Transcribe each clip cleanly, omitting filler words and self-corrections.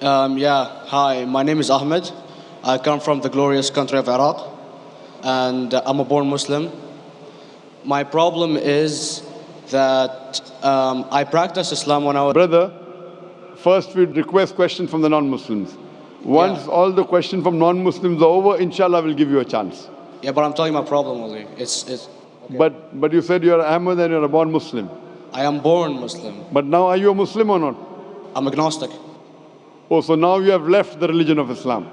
Yeah, hi, my name is Ahmed. I come from the glorious country of Iraq, and I'm a born Muslim. My problem is that I practiced Islam when I was. Brother, first we request questions from the non-Muslims. Once Yeah, all the questions from non-Muslims are over, inshallah, we'll give you a chance. yeah, but I'm telling you my problem only. It's okay. But you said you're Ahmed and you're a born Muslim. I am born Muslim. But now are you a Muslim or not? I'm agnostic. Oh, so now you have left the religion of Islam.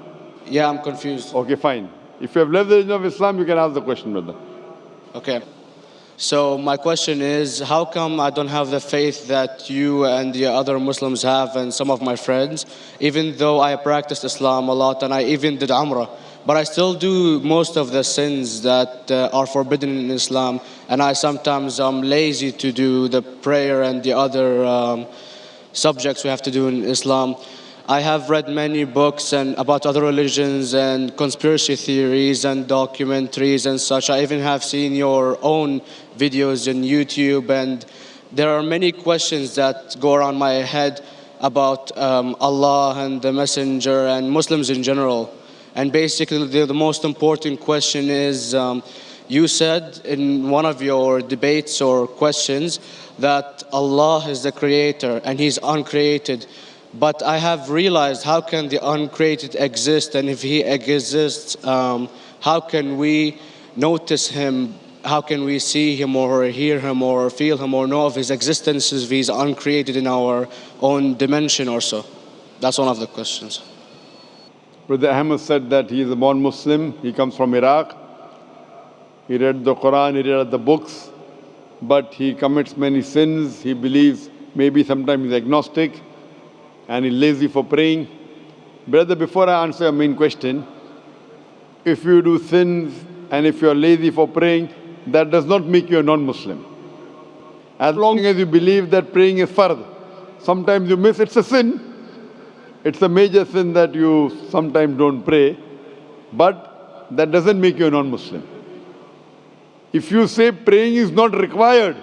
Yeah, I'm confused. Okay, fine. If you have left the religion of Islam, you can ask the question, brother. Okay. So my question is, how come I don't have the faith that you and the other Muslims have and some of my friends, even though I practiced Islam a lot and I even did Umrah, but I still do most of the sins that are forbidden in Islam, and I sometimes am lazy to do the prayer and the other subjects we have to do in Islam. I have read many books and about other religions and conspiracy theories and documentaries and such. I even have seen your own videos on YouTube, and there are many questions that go around my head about Allah and the Messenger and Muslims in general. And basically, the most important question is you said in one of your debates or questions that Allah is the creator and He's uncreated. But I have realized, how can the uncreated exist? And if He exists, how can we notice Him? How can we see Him or hear Him or feel Him or know of His existence if He's uncreated in our own dimension or so? That's one of the questions. Brother Ahmed said that he is a born Muslim. He comes from Iraq. He read the Quran, he read the books, but he commits many sins. He believes maybe sometimes he's agnostic and he's lazy for praying. Brother, before I answer your main question, if you do sins and if you are lazy for praying, that does not make you a non-Muslim. As long as you believe that praying is fard, sometimes you miss, it's a sin. It's a major sin that you sometimes don't pray, but that doesn't make you a non-Muslim. If you say praying is not required,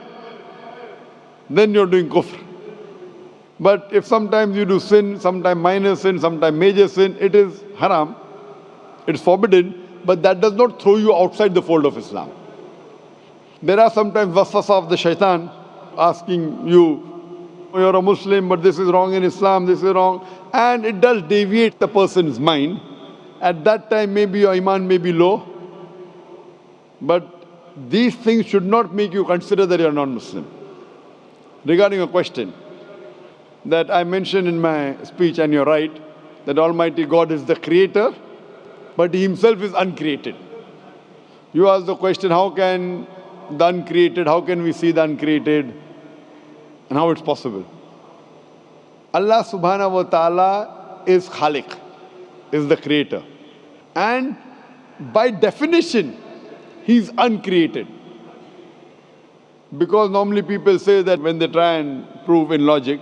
then you're doing kufr. But if sometimes you do sin, sometimes minor sin, sometimes major sin, it is haram, it's forbidden, but that does not throw you outside the fold of Islam. There are sometimes waswasa of the shaitan asking you, you're a Muslim, but this is wrong in Islam, this is wrong. And it does deviate the person's mind. At that time, maybe your iman may be low. But these things should not make you consider that you're non-Muslim. Regarding a question that I mentioned in my speech, and you're right, that Almighty God is the creator, but He Himself is uncreated. You ask the question, how can the uncreated, how can we see the uncreated, and how it's possible? Allah subhanahu wa ta'ala is Khaliq, is the creator. And by definition, He's uncreated. Because normally people say that when they try and prove in logic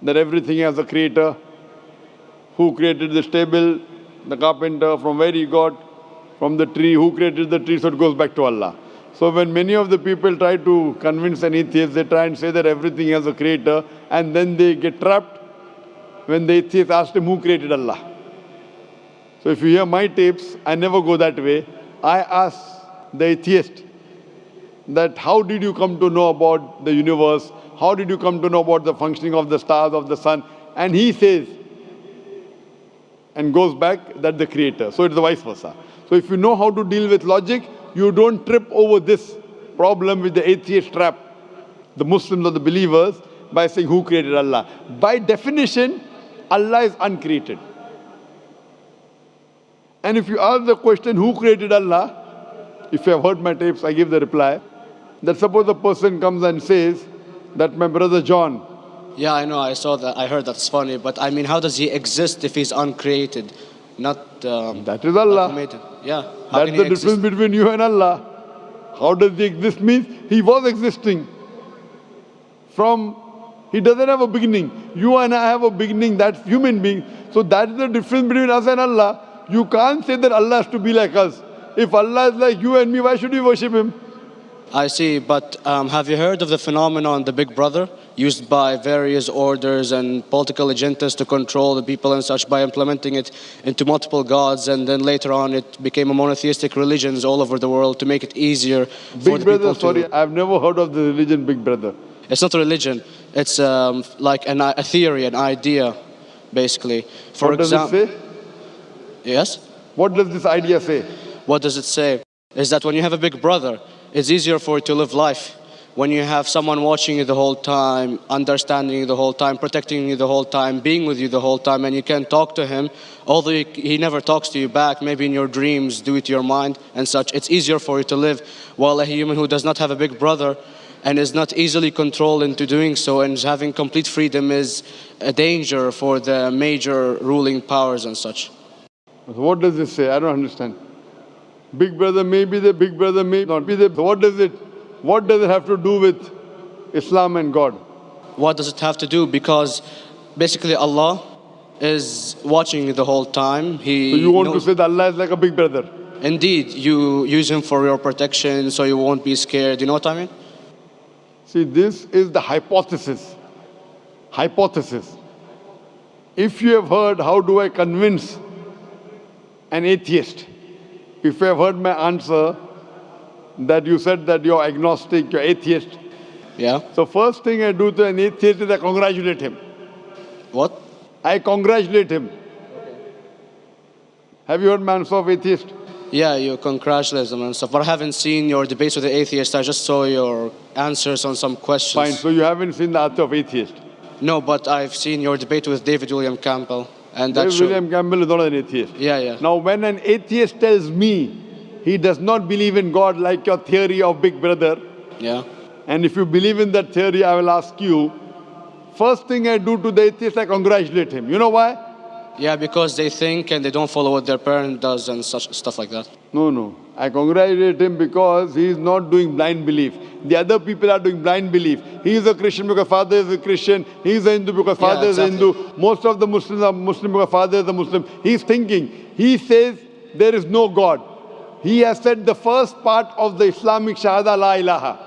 that everything has a creator, who created this table, the carpenter, from where he got, from the tree, who created the tree, so it goes back to Allah. So when many of the people try to convince an atheist, they try and say that everything has a creator, and then they get trapped when the atheist asks him who created Allah. So if you hear my tapes, I never go that way. I ask the atheist that how did you come to know about the universe? How did you come to know about the functioning of the stars, of the sun? And he says, and goes back, that the creator. So it's the vice versa. So if you know how to deal with logic, you don't trip over this problem with the atheist trap, the Muslims or the believers, by saying who created Allah. By definition, Allah is uncreated. And if you ask the question, who created Allah? If you have heard my tapes, I give the reply. That suppose a person comes and says that my brother John. Yeah, I know, I saw that, I heard that's funny, but I mean, how does He exist if He's uncreated? Not that is Allah. automated. Yeah. How That's can the He difference exist? between you and Allah. How does He exist means He was existing. He doesn't have a beginning. You and I have a beginning, that's human being. So that is the difference between us and Allah. You can't say that Allah has to be like us. If Allah is like you and me, why should we worship Him? I see, but have you heard of the phenomenon, the Big Brother? used by various orders and political agendas to control the people and such by implementing it into multiple gods, and then later on it became a monotheistic religions all over the world to make it easier for Big the Brother, people to... sorry, I've never heard of the religion Big Brother. It's not a religion. It's like a theory, an idea, basically. For What does it say? Yes? What does this idea say? What does it say? Is that when you have a big brother, it's easier for you to live life. When you have someone watching you the whole time, understanding you the whole time, protecting you the whole time, being with you the whole time, and you can talk to him, although he never talks to you back, maybe in your dreams, due to your mind and such, it's easier for you to live. While a human who does not have a big brother and is not easily controlled into doing so and is having complete freedom is a danger for the major ruling powers and such. What does this say? I don't understand. Big Brother may be the Big Brother, may not be the... What does it have to do with Islam and God? What does it have to do? Because basically Allah is watching you the whole time. So you want to say that Allah is like a big brother? Indeed, you use him for your protection so you won't be scared. You know what I mean? See, this is the hypothesis. Hypothesis. If you have heard, how do I convince an atheist? If you have heard my answer, that you said that you're agnostic, you're atheist. Yeah. So first thing I do to an atheist is I congratulate him. What? I congratulate him. Have you heard my answer of atheist? Yeah, you congratulate them and stuff. But I haven't seen your debates with the atheist. I just saw your answers on some questions. Fine, so you haven't seen the answer of atheist? No, but I've seen your debate with David William Campbell. And that David William Campbell is not an atheist. Yeah, yeah. Now when an atheist tells me he does not believe in God like your theory of Big Brother, yeah, and if you believe in that theory, I will ask you, first thing I do to the atheist, I congratulate him. You know why? Yeah, because they think and they don't follow what their parent does and such stuff like that. No. I congratulate him because he is not doing blind belief. The other people are doing blind belief. He is a Christian because father is a Christian. He is a Hindu because father is a Hindu. Most of the Muslims are Muslim because father is a Muslim. He is thinking. He says there is no God. He has said the first part of the Islamic Shahada, La ilaha.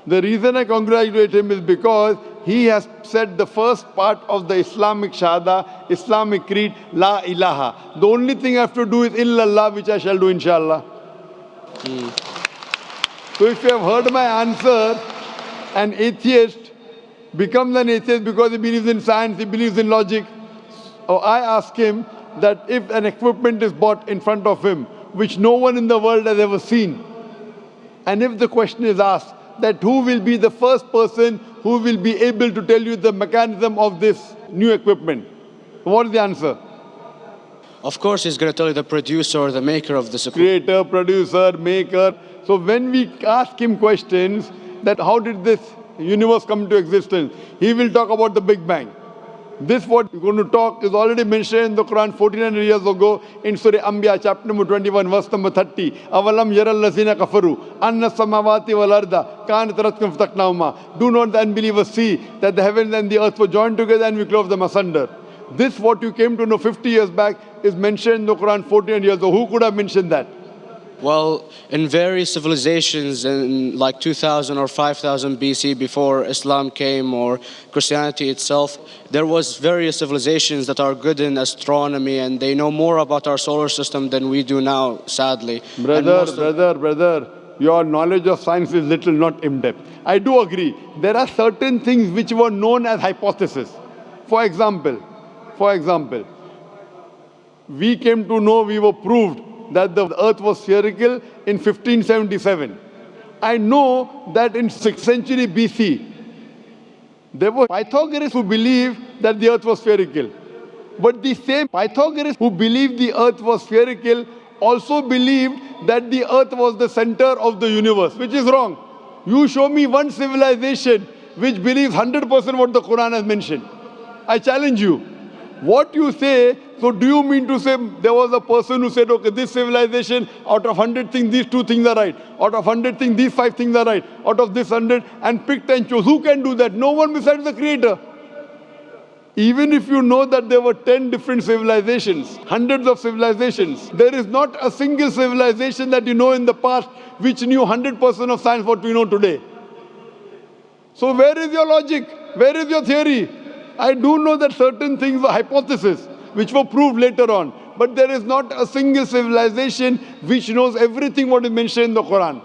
The reason I congratulate him is because he has said the first part of the Islamic Shahada, Islamic Creed, La ilaha. The only thing I have to do is illallah, which I shall do inshallah. So if you have heard my answer, an atheist becomes an atheist because he believes in science, he believes in logic. Or I ask him that if an equipment is bought in front of him, which no one in the world has ever seen, and if the question is asked, that who will be the first person who will be able to tell you the mechanism of this new equipment? What is the answer? Of course, he's going to tell you the producer or the maker of this equipment. Creator, producer, maker. So when we ask him questions that how did this universe come into existence, he will talk about the Big Bang. This what we're going to talk is already mentioned in the Quran 1400 years ago in Surah Anbiya chapter number 21 verse number 30. Avalam yaral lazina kafaru anna samawati wal arda kanat ratkum fataknahuma. Do not the unbelievers see that the heavens and the earth were joined together and we clove them asunder. This what you came to know 50 years back is mentioned in the Quran 1400 years ago. Who could have mentioned that? Well, in various civilizations in like 2000 or 5000 BC before Islam came or Christianity itself, there was various civilizations that are good in astronomy and they know more about our solar system than we do now, sadly. Brother, your knowledge of science is little, not in-depth. I do agree. There are certain things which were known as hypotheses. For example, we came to know, we were proved that the earth was spherical in 1577. I know that in 6th century BC, there were Pythagoreans who believed that the earth was spherical. But the same Pythagoreans who believed the earth was spherical also believed that the earth was the center of the universe, which is wrong. You show me one civilization which believes 100% what the Quran has mentioned. I challenge you. What you say, so do you mean to say there was a person who said, okay, this civilization, out of 100 things, these 2 things are right. Out of 100 things, these 5 things are right. Out of this 100, and picked and chose. Who can do that? No one besides the Creator. Even if you know that there were 10 different civilizations, hundreds of civilizations, there is not a single civilization that you know in the past which knew 100% of science what we know today. So where is your logic? Where is your theory? I do know that certain things were hypotheses, which were proved later on. But there is not a single civilization which knows everything what is mentioned in the Quran.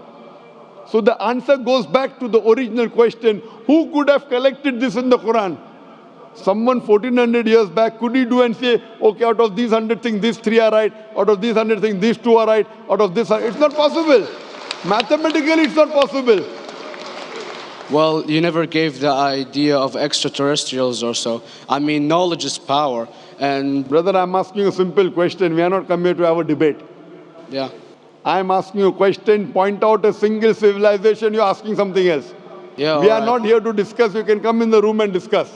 So the answer goes back to the original question, who could have collected this in the Quran? Someone 1400 years back, could he do and say, okay, out of these 100 things, these 3 are right, out of these 100 things, these 2 are right, out of this, it's not possible. Mathematically, it's not possible. Well, you never gave the idea of extraterrestrials or so. I mean, knowledge is power. And Brother, I'm asking a simple question. We are not come here to have a debate. yeah. I'm asking you a question, point out a single civilization, you're asking something else. Yeah, We are alright. not here to discuss, you can come in the room and discuss.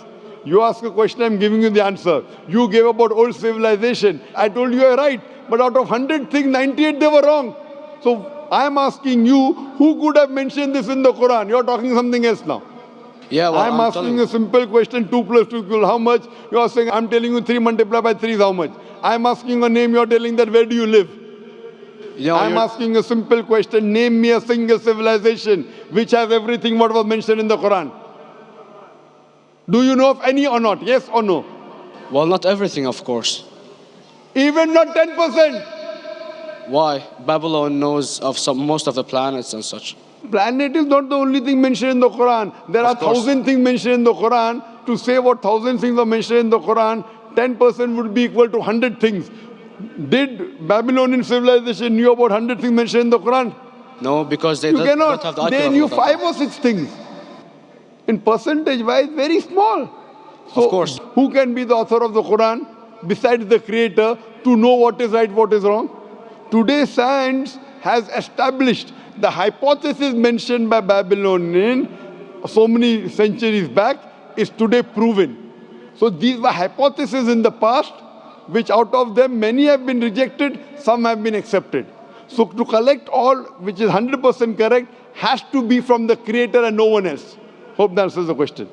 You ask a question, I'm giving you the answer. You gave about old civilization. I told you you're right, but out of 100 things, 98 they were wrong. So I'm asking you, who could have mentioned this in the Quran? You're talking something else now. Yeah, well, I'm asking you a simple question, 2 plus 2 equal how much? You are saying, I'm telling you 3 multiplied by 3 is how much? I'm asking a name, you're telling that where do you live? I'm asking a simple question, name me a single civilization which has everything what was mentioned in the Quran. Do you know of any or not? Yes or no? Well, not everything, of course. Even not 10%. Why? Babylon knows of most of the planets and such. Planet is not the only thing mentioned in the Quran. There are 1,000 things mentioned in the Quran. To say what 1,000 things are mentioned in the Quran, 10% would be equal to 100 things. Did Babylonian civilization knew about 100 things mentioned in the Quran? No, because they You don't have the cannot. IQ They level knew of that 5 or 6 things. In percentage wise, very small. So Of course. who can be the author of the Quran besides the creator to know what is right, what is wrong? Today science has established the hypothesis mentioned by Babylonian so many centuries back is today proven. So these were hypotheses in the past, which out of them many have been rejected, some have been accepted. So to collect all which is 100% correct has to be from the creator and no one else. Hope that answers the question.